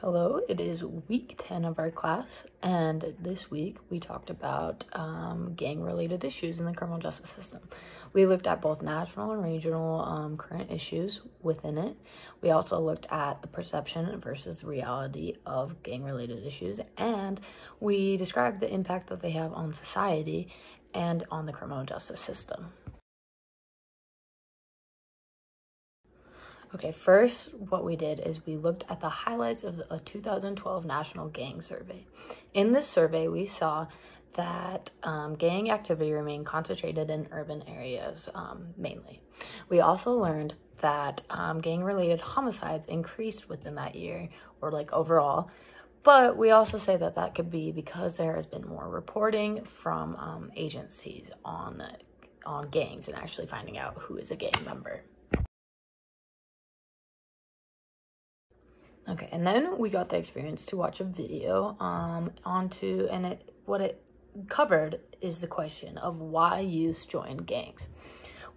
Hello, it is week 10 of our class, and this week we talked about gang-related issues in the criminal justice system. We looked at both national and regional current issues within it. We also looked at the perception versus the reality of gang-related issues, and we described the impact that they have on society and on the criminal justice system. Okay, first, what we did is we looked at the highlights of a 2012 National Gang Survey. In this survey, we saw that gang activity remained concentrated in urban areas mainly. We also learned that gang-related homicides increased within that year, or like overall, but we also say that that could be because there has been more reporting from agencies on gangs and actually finding out who is a gang member. Okay, and then we got the experience to watch a video what it covered is the question of why youth join gangs.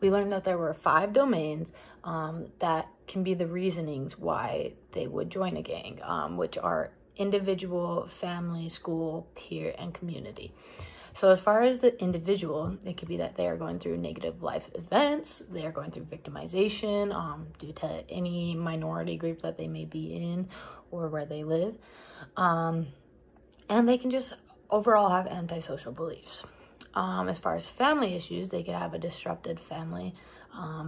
We learned that there were 5 domains that can be the reasonings why they would join a gang, which are individual, family, school, peer, and community. So as far as the individual, it could be that they are going through negative life events, they are going through victimization due to any minority group that they may be in or where they live. And they can just overall have antisocial beliefs. As far as family issues, they could have a disrupted family,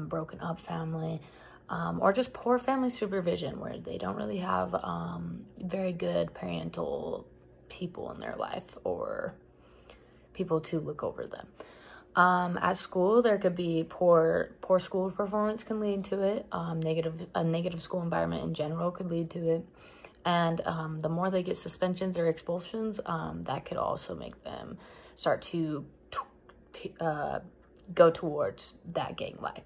broken up family, or just poor family supervision where they don't really have very good parental people in their life or people to look over them. At school, there could be poor school performance can lead to it. A negative school environment in general could lead to it. And the more they get suspensions or expulsions, that could also make them start to go towards that gang life.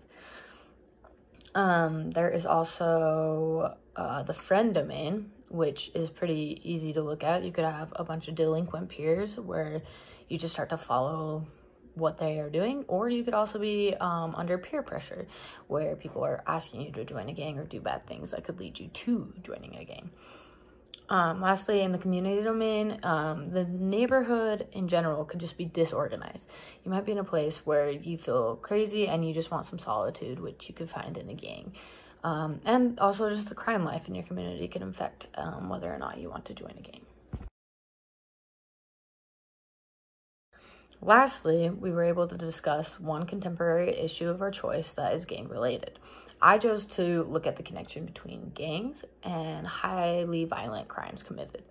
There is also the friend domain, which is pretty easy to look at. You could have a bunch of delinquent peers where you just start to follow what they are doing, or you could also be under peer pressure where people are asking you to join a gang or do bad things that could lead you to joining a gang. Lastly, in the community domain, the neighborhood in general could just be disorganized. You might be in a place where you feel crazy and you just want some solitude, which you could find in a gang. And also just the crime life in your community can affect whether or not you want to join a gang. Lastly, we were able to discuss one contemporary issue of our choice that is gang-related. I chose to look at the connection between gangs and highly violent crimes committed.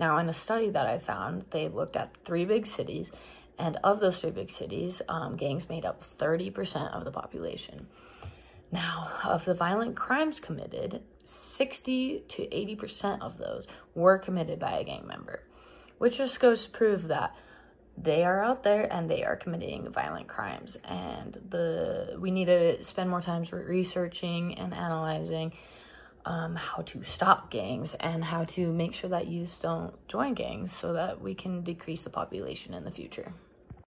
Now, in a study that I found, they looked at 3 big cities, and of those 3 big cities, gangs made up 30% of the population. Now, of the violent crimes committed, 60 to 80% of those were committed by a gang member, which just goes to prove that they are out there and they are committing violent crimes, and we need to spend more time researching and analyzing how to stop gangs and how to make sure that youth don't join gangs so that we can decrease the population in the future.